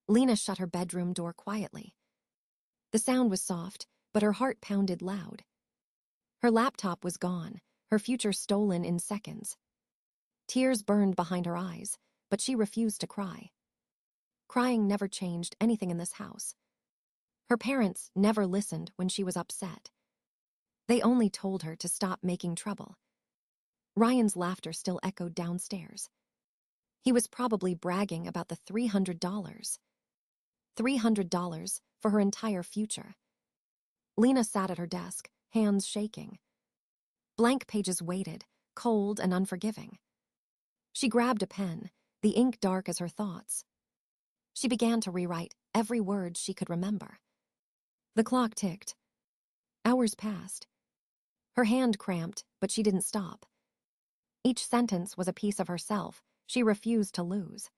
Lina shut her bedroom door quietly. The sound was soft, but her heart pounded loud. Her laptop was gone, her future stolen in seconds. Tears burned behind her eyes, but she refused to cry. Crying never changed anything in this house. Her parents never listened when she was upset. They only told her to stop making trouble. Ryan's laughter still echoed downstairs. He was probably bragging about the $300. $300 for her entire future. Lina sat at her desk, hands shaking. Blank pages waited, cold and unforgiving. She grabbed a pen, the ink dark as her thoughts. She began to rewrite every word she could remember. The clock ticked. Hours passed. Her hand cramped, but she didn't stop. Each sentence was a piece of herself she refused to lose.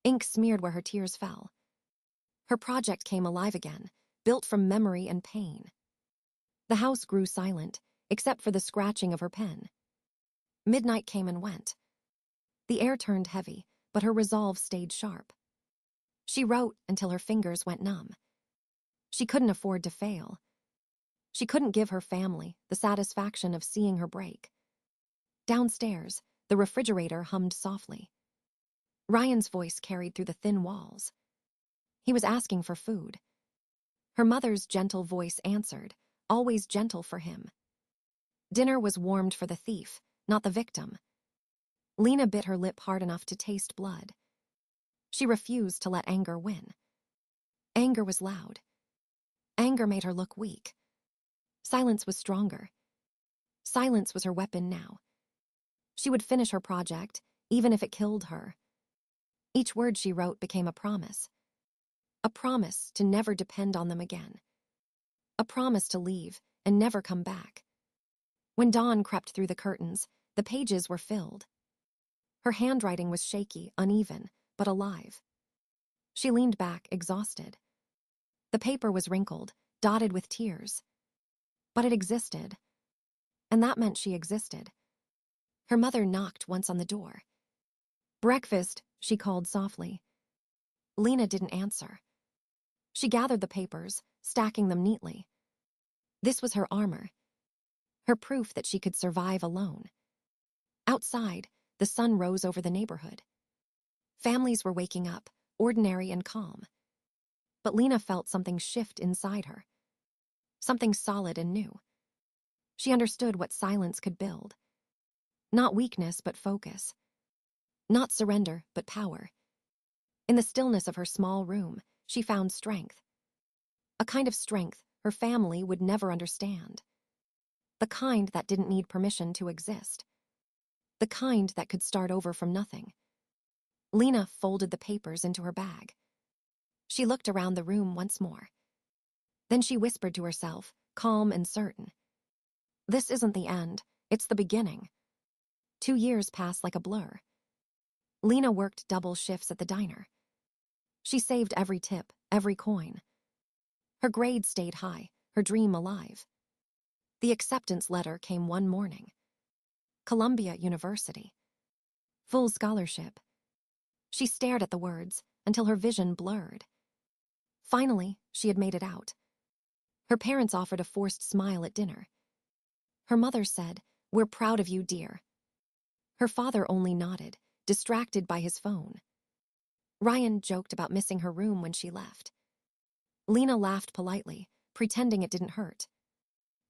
Ink smeared where her tears fell. Her project came alive again, built from memory and pain. The house grew silent, except for the scratching of her pen. Midnight came and went. The air turned heavy, but her resolve stayed sharp. She wrote until her fingers went numb. She couldn't afford to fail. She couldn't give her family the satisfaction of seeing her break. Downstairs, the refrigerator hummed softly. Ryan's voice carried through the thin walls. He was asking for food. Her mother's gentle voice answered, always gentle for him. Dinner was warmed for the thief, not the victim. Lina bit her lip hard enough to taste blood. She refused to let anger win. Anger was loud. Anger made her look weak. Silence was stronger. Silence was her weapon now. She would finish her project, even if it killed her. Each word she wrote became a promise. A promise to never depend on them again. A promise to leave and never come back. When dawn crept through the curtains, the pages were filled. Her handwriting was shaky, uneven, but alive. She leaned back, exhausted. The paper was wrinkled, dotted with tears. But it existed. And that meant she existed. Her mother knocked once on the door. "Breakfast," she called softly. Lina didn't answer. She gathered the papers, stacking them neatly. This was her armor. Her proof that she could survive alone. Outside, the sun rose over the neighborhood. Families were waking up, ordinary and calm. But Lina felt something shift inside her. Something solid and new. She understood what silence could build. Not weakness, but focus. Not surrender, but power. In the stillness of her small room, she found strength. A kind of strength her family would never understand. The kind that didn't need permission to exist. The kind that could start over from nothing. Lina folded the papers into her bag. She looked around the room once more. Then she whispered to herself, calm and certain. This isn't the end, it's the beginning. 2 years passed like a blur. Lina worked double shifts at the diner. She saved every tip, every coin. Her grades stayed high, her dream alive. The acceptance letter came one morning. Columbia University. Full scholarship. She stared at the words until her vision blurred. Finally, she had made it out. Her parents offered a forced smile at dinner. Her mother said, "We're proud of you, dear." Her father only nodded, distracted by his phone. Ryan joked about missing her room when she left. Lina laughed politely, pretending it didn't hurt.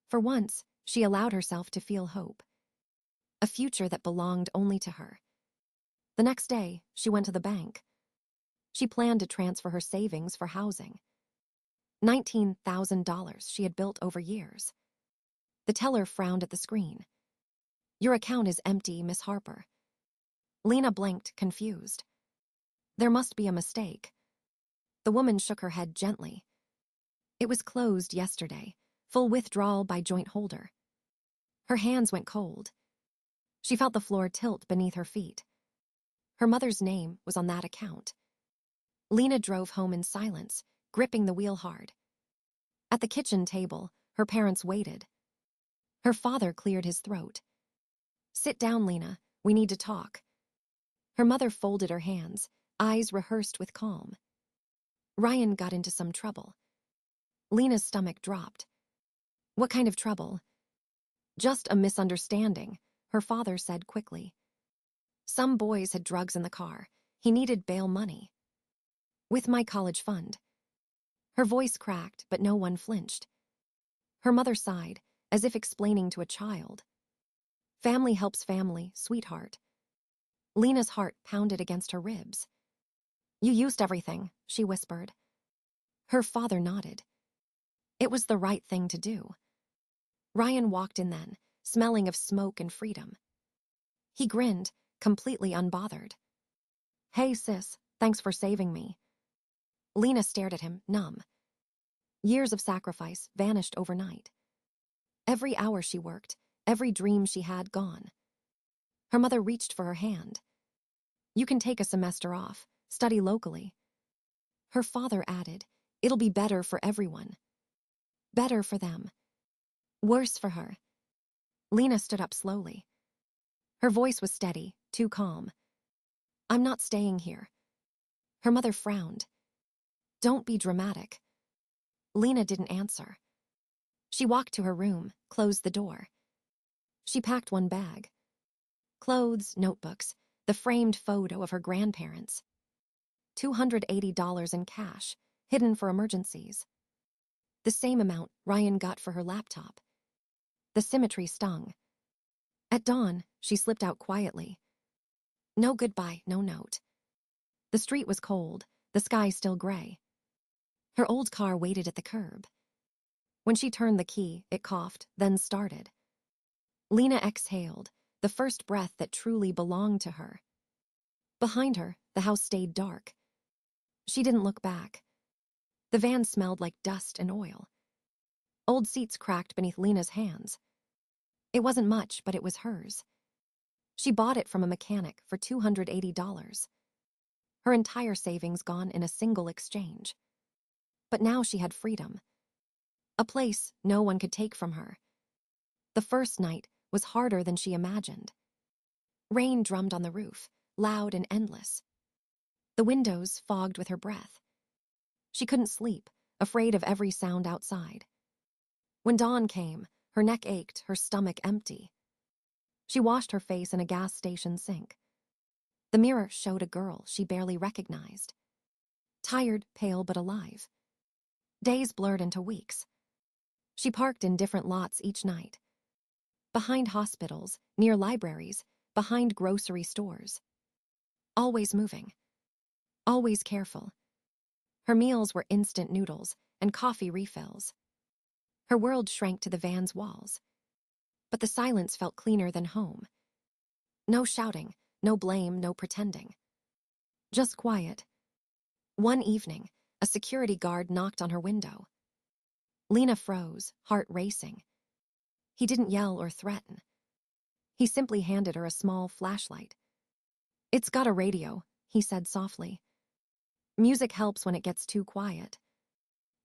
For once, she allowed herself to feel hope. A future that belonged only to her. The next day, she went to the bank. She planned to transfer her savings for housing. $19,000 she had built over years. The teller frowned at the screen. "Your account is empty, Miss Harper." Lina blinked, confused. There must be a mistake. The woman shook her head gently. It was closed yesterday, full withdrawal by joint holder. Her hands went cold. She felt the floor tilt beneath her feet. Her mother's name was on that account. Lina drove home in silence, gripping the wheel hard. At the kitchen table, her parents waited. Her father cleared his throat. "Sit down, Lina. We need to talk." Her mother folded her hands, eyes rehearsed with calm. Ryan got into some trouble. Lina's stomach dropped. What kind of trouble? Just a misunderstanding, her father said quickly. Some boys had drugs in the car. He needed bail money. With my college fund. Her voice cracked, but no one flinched. Her mother sighed, as if explaining to a child. Family helps family, sweetheart. Lina's heart pounded against her ribs. You used everything, she whispered. Her father nodded. It was the right thing to do. Ryan walked in then, smelling of smoke and freedom. He grinned, completely unbothered. Hey, sis, thanks for saving me. Lina stared at him, numb. Years of sacrifice vanished overnight. Every hour she worked, every dream she had gone. Her mother reached for her hand. You can take a semester off, study locally. Her father added, it'll be better for everyone. Better for them. Worse for her. Lina stood up slowly. Her voice was steady, too calm. I'm not staying here. Her mother frowned. Don't be dramatic. Lina didn't answer. She walked to her room, closed the door. She packed one bag. Clothes, notebooks, the framed photo of her grandparents. $280 in cash, hidden for emergencies. The same amount Ryan got for her laptop. The symmetry stung. At dawn, she slipped out quietly. No goodbye, no note. The street was cold, the sky still gray. Her old car waited at the curb. When she turned the key, it coughed, then started. Lina exhaled, the first breath that truly belonged to her. Behind her, the house stayed dark. She didn't look back. The van smelled like dust and oil. Old seats cracked beneath Lina's hands. It wasn't much, but it was hers. She bought it from a mechanic for $280. Her entire savings gone in a single exchange. But now she had freedom. A place no one could take from her. The first night was harder than she imagined. Rain drummed on the roof, loud and endless. The windows fogged with her breath. She couldn't sleep, afraid of every sound outside. When dawn came, her neck ached, her stomach empty. She washed her face in a gas station sink. The mirror showed a girl she barely recognized. Tired, pale, but alive. Days blurred into weeks. She parked in different lots each night. Behind hospitals, near libraries, behind grocery stores. Always moving. Always careful. Her meals were instant noodles and coffee refills. Her world shrank to the van's walls. But the silence felt cleaner than home. No shouting, no blame, no pretending. Just quiet. One evening, a security guard knocked on her window. Lina froze, heart racing. He didn't yell or threaten. He simply handed her a small flashlight. It's got a radio, he said softly. Music helps when it gets too quiet.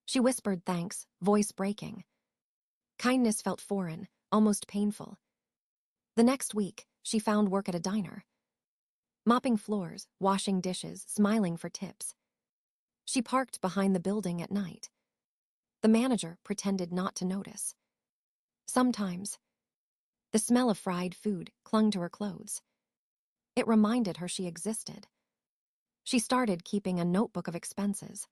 She whispered thanks, voice breaking. Kindness felt foreign, almost painful. The next week, she found work at a diner. Mopping floors, washing dishes, smiling for tips. She parked behind the building at night. The manager pretended not to notice. Sometimes, the smell of fried food clung to her clothes. It reminded her she existed. She started keeping a notebook of expenses.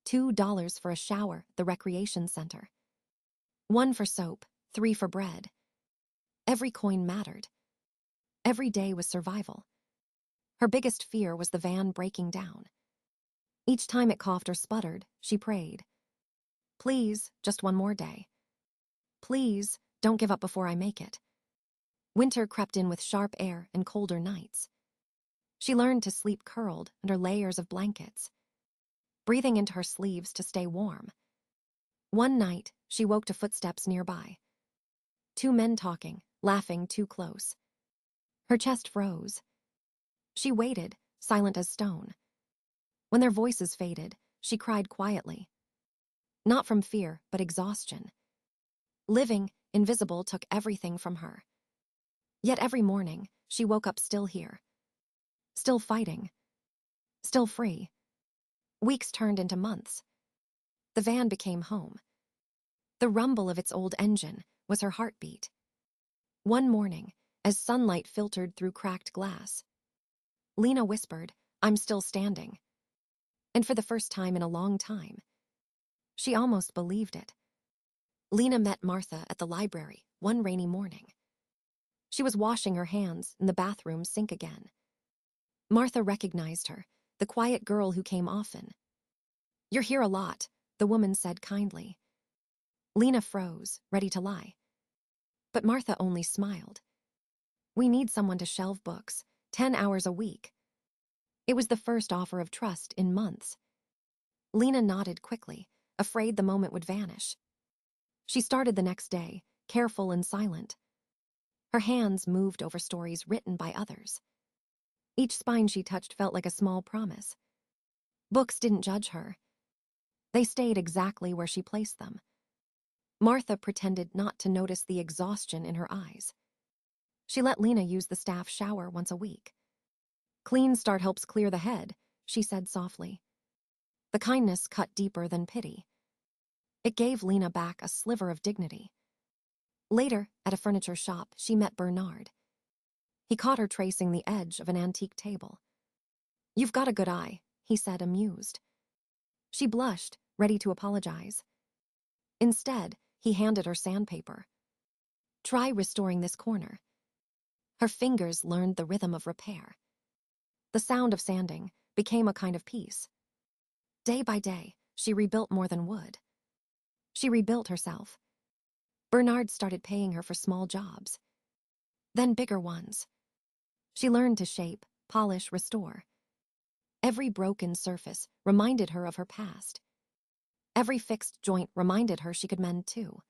$2 for a shower at the recreation center. 1 for soap, 3 for bread. Every coin mattered. Every day was survival. Her biggest fear was the van breaking down. Each time it coughed or sputtered, she prayed. Please, just one more day. Please, don't give up before I make it. Winter crept in with sharp air and colder nights. She learned to sleep curled under layers of blankets, breathing into her sleeves to stay warm. One night, she woke to footsteps nearby. 2 men talking, laughing too close. Her chest froze. She waited, silent as stone. When their voices faded, she cried quietly. Not from fear, but exhaustion. Living, invisible, took everything from her. Yet every morning, she woke up still here. Still fighting. Still free. Weeks turned into months. The van became home. The rumble of its old engine was her heartbeat. One morning, as sunlight filtered through cracked glass, Lina whispered, "I'm still standing." And for the first time in a long time, she almost believed it. Lina met Martha at the library one rainy morning. She was washing her hands in the bathroom sink again. Martha recognized her, the quiet girl who came often. "You're here a lot," the woman said kindly. Lina froze, ready to lie. But Martha only smiled. "We need someone to shelve books, 10 hours a week." It was the first offer of trust in months. Lina nodded quickly, afraid the moment would vanish. She started the next day, careful and silent. Her hands moved over stories written by others. Each spine she touched felt like a small promise. Books didn't judge her. They stayed exactly where she placed them. Martha pretended not to notice the exhaustion in her eyes. She let Lina use the staff shower once a week. "Clean start helps clear the head," she said softly. The kindness cut deeper than pity. It gave Lina back a sliver of dignity. Later, at a furniture shop, she met Bernard. He caught her tracing the edge of an antique table. "You've got a good eye," he said, amused. She blushed, ready to apologize. Instead, he handed her sandpaper. "Try restoring this corner." Her fingers learned the rhythm of repair. The sound of sanding became a kind of peace. Day by day, she rebuilt more than wood. She rebuilt herself. Bernard started paying her for small jobs, then bigger ones. She learned to shape, polish, restore. Every broken surface reminded her of her past. Every fixed joint reminded her she could mend too.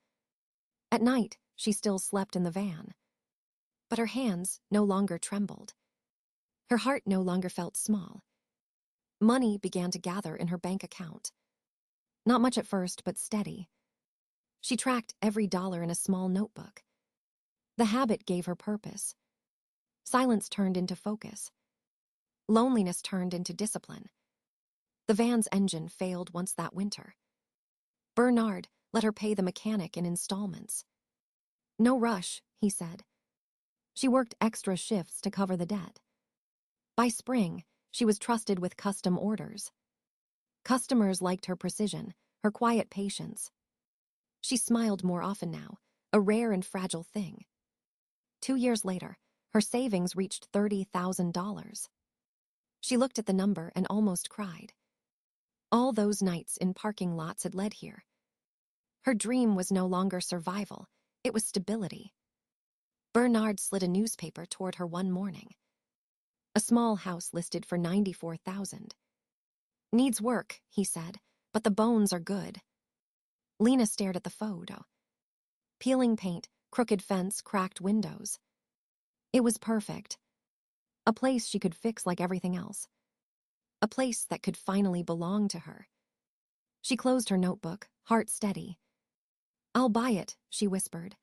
At night, she still slept in the van. But her hands no longer trembled. Her heart no longer felt small. Money began to gather in her bank account. Not much at first, but steady. She tracked every dollar in a small notebook. The habit gave her purpose. Silence turned into focus. Loneliness turned into discipline. The van's engine failed once that winter. Bernard let her pay the mechanic in installments. "No rush," he said. She worked extra shifts to cover the debt. By spring, she was trusted with custom orders. Customers liked her precision, her quiet patience. She smiled more often now, a rare and fragile thing. 2 years later, her savings reached $30,000. She looked at the number and almost cried. All those nights in parking lots had led here. Her dream was no longer survival, it was stability. Bernard slid a newspaper toward her one morning. A small house listed for $94,000. "Needs work," he said, "but the bones are good." Lina stared at the photo. Peeling paint, crooked fence, cracked windows. It was perfect. A place she could fix like everything else. A place that could finally belong to her. She closed her notebook, heart steady. "I'll buy it," she whispered.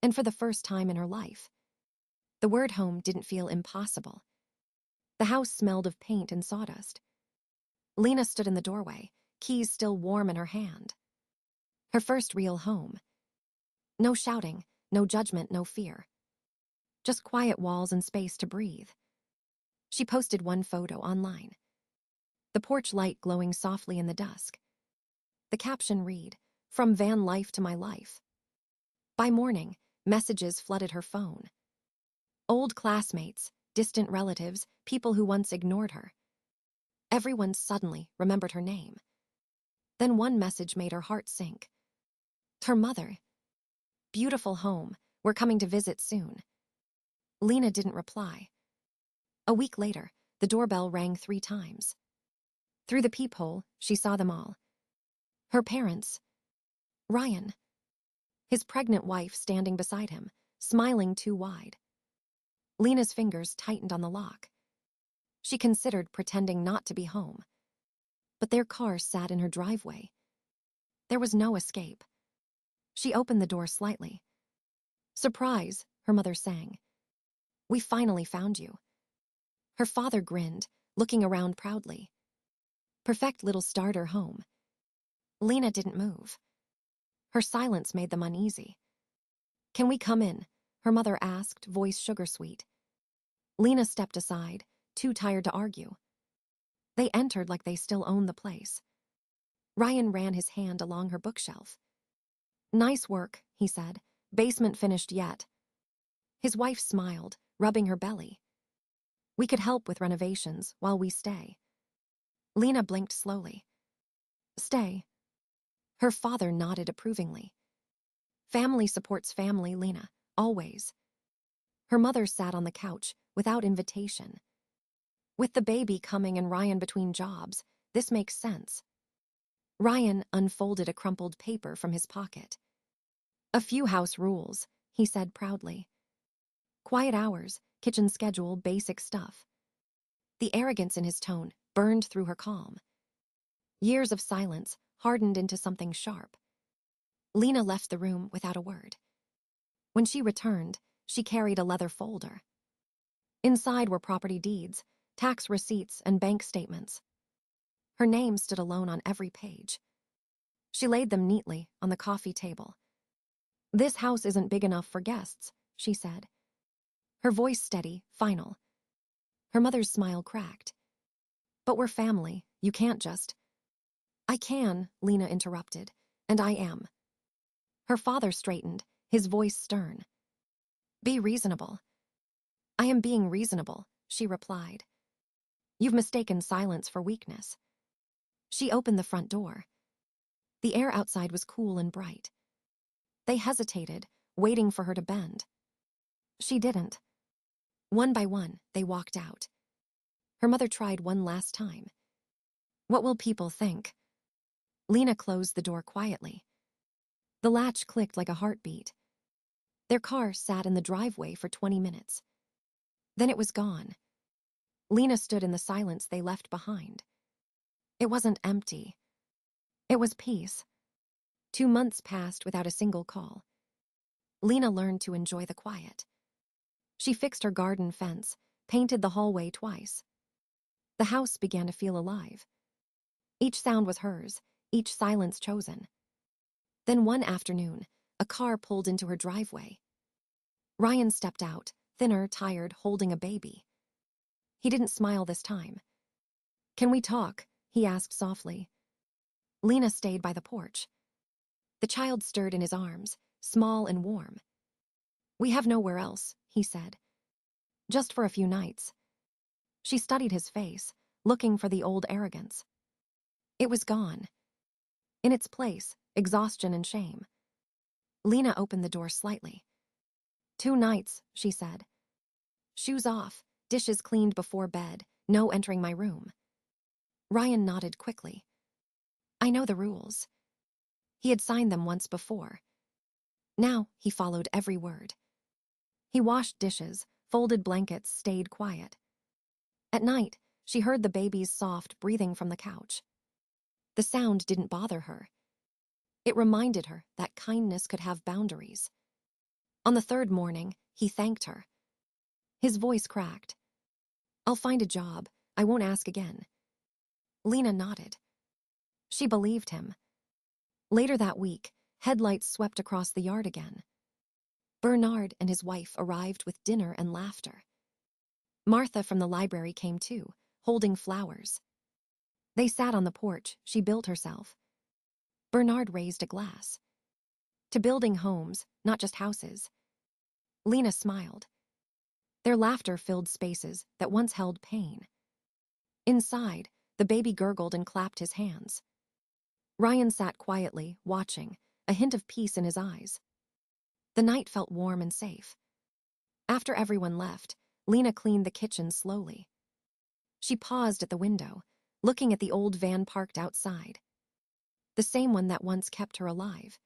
And for the first time in her life, the word home didn't feel impossible. The house smelled of paint and sawdust. Lina stood in the doorway, keys still warm in her hand. Her first real home. No shouting, no judgment, no fear. Just quiet walls and space to breathe. She posted one photo online. The porch light glowing softly in the dusk. The caption read, "From van life to my life." By morning, messages flooded her phone. Old classmates, distant relatives, people who once ignored her. Everyone suddenly remembered her name. Then one message made her heart sink. Her mother. "Beautiful home, we're coming to visit soon." Lina didn't reply. A week later, the doorbell rang 3 times. Through the peephole, she saw them all. Her parents. Ryan. His pregnant wife standing beside him, smiling too wide. Lina's fingers tightened on the lock. She considered pretending not to be home. But their car sat in her driveway. There was no escape. She opened the door slightly. "Surprise," her mother sang. "We finally found you." Her father grinned, looking around proudly. Perfect little starter home. Lina didn't move. Her silence made them uneasy. "Can we come in?" her mother asked, voice sugar-sweet. Lina stepped aside, too tired to argue. They entered like they still owned the place. Ryan ran his hand along her bookshelf. "Nice work," he said. "Basement finished yet?" His wife smiled, rubbing her belly. "We could help with renovations while we stay." Lina blinked slowly. "Stay?" Her father nodded approvingly. "Family supports family, Lina, always." Her mother sat on the couch, without invitation. "With the baby coming and Ryan between jobs, this makes sense." Ryan unfolded a crumpled paper from his pocket. "A few house rules," he said proudly. "Quiet hours, kitchen schedule, basic stuff." The arrogance in his tone burned through her calm. Years of silence hardened into something sharp. Lina left the room without a word. When she returned, she carried a leather folder. Inside were property deeds, tax receipts, and bank statements. Her name stood alone on every page. She laid them neatly on the coffee table. "This house isn't big enough for guests," she said. Her voice steady, final. Her mother's smile cracked. "But we're family. You can't just—" "I can," Lina interrupted, "and I am." Her father straightened, his voice stern. "Be reasonable." "I am being reasonable," she replied. "You've mistaken silence for weakness." She opened the front door. The air outside was cool and bright. They hesitated, waiting for her to bend. She didn't. One by one, they walked out. Her mother tried one last time. "What will people think?" Lina closed the door quietly. The latch clicked like a heartbeat. Their car sat in the driveway for 20 minutes. Then it was gone. Lina stood in the silence they left behind. It wasn't empty. It was peace. 2 months passed without a single call. Lina learned to enjoy the quiet. She fixed her garden fence, painted the hallway twice. The house began to feel alive. Each sound was hers, each silence chosen. Then one afternoon, a car pulled into her driveway. Ryan stepped out, thinner, tired, holding a baby. He didn't smile this time. "Can we talk?" he asked softly. Lina stayed by the porch. The child stirred in his arms, small and warm. "We have nowhere else," he said. "Just for a few nights." She studied his face, looking for the old arrogance. It was gone. In its place, exhaustion and shame. Lina opened the door slightly. "2 nights," she said. "Shoes off, dishes cleaned before bed, no entering my room." Ryan nodded quickly. "I know the rules." He had signed them once before. Now he followed every word. He washed dishes, folded blankets, stayed quiet. At night, she heard the baby's soft breathing from the couch. The sound didn't bother her. It reminded her that kindness could have boundaries. On the 3rd morning, he thanked her. His voice cracked. "I'll find a job. I won't ask again." Lina nodded. She believed him. Later that week, headlights swept across the yard again. Bernard and his wife arrived with dinner and laughter. Martha from the library came too, holding flowers. They sat on the porch she built herself. Bernard raised a glass. "To building homes, not just houses." Lina smiled. Their laughter filled spaces that once held pain. Inside, the baby gurgled and clapped his hands. Ryan sat quietly, watching, a hint of peace in his eyes. The night felt warm and safe. After everyone left, Lina cleaned the kitchen slowly. She paused at the window, looking at the old van parked outside. The same one that once kept her alive.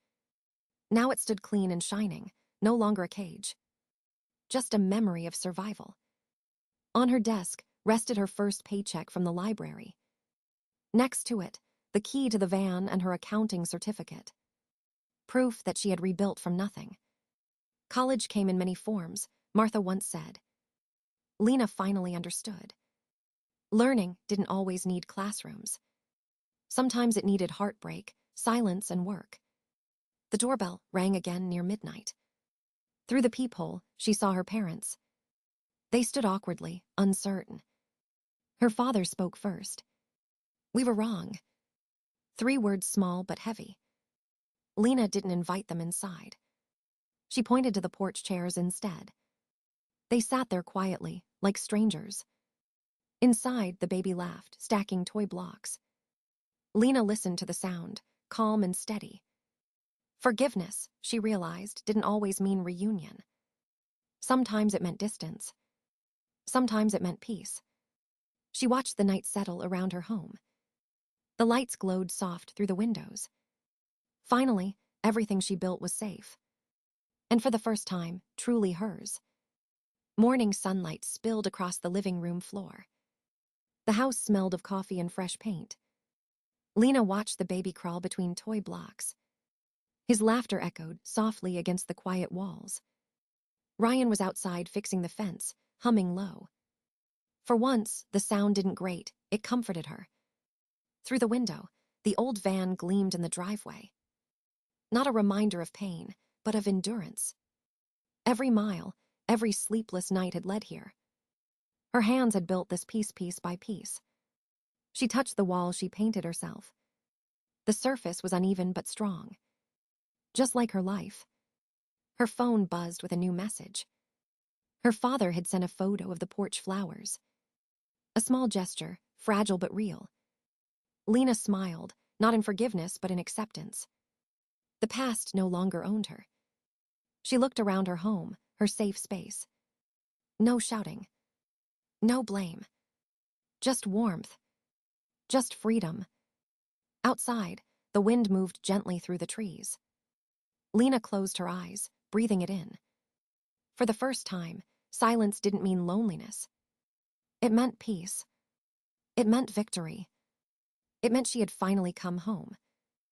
Now it stood clean and shining, no longer a cage. Just a memory of survival. On her desk rested her first paycheck from the library. Next to it, the key to the van and her accounting certificate. Proof that she had rebuilt from nothing. College came in many forms, Martha once said. Lina finally understood. Learning didn't always need classrooms. Sometimes it needed heartbreak, silence, and work. The doorbell rang again near midnight. Through the peephole, she saw her parents. They stood awkwardly, uncertain. Her father spoke first. "We were wrong." 3 words small but heavy. Lina didn't invite them inside. She pointed to the porch chairs instead. They sat there quietly, like strangers. Inside, the baby laughed, stacking toy blocks. Lina listened to the sound, calm and steady. Forgiveness, she realized, didn't always mean reunion. Sometimes it meant distance. Sometimes it meant peace. She watched the night settle around her home. The lights glowed soft through the windows. Finally, everything she built was safe. And for the first time, truly hers. Morning sunlight spilled across the living room floor. The house smelled of coffee and fresh paint. Lina watched the baby crawl between toy blocks. His laughter echoed softly against the quiet walls. Ryan was outside fixing the fence, humming low. For once, the sound didn't grate, it comforted her. Through the window, the old van gleamed in the driveway. Not a reminder of pain, but of endurance. Every mile, every sleepless night had led here. Her hands had built this piece by piece. She touched the wall she painted herself. The surface was uneven but strong. Just like her life. Her phone buzzed with a new message. Her father had sent a photo of the porch flowers. A small gesture, fragile but real. Lina smiled, not in forgiveness but in acceptance. The past no longer owned her. She looked around her home, her safe space. No shouting. No blame. Just warmth. Just freedom. Outside, the wind moved gently through the trees. Lina closed her eyes, breathing it in. For the first time, silence didn't mean loneliness. It meant peace. It meant victory. It meant she had finally come home.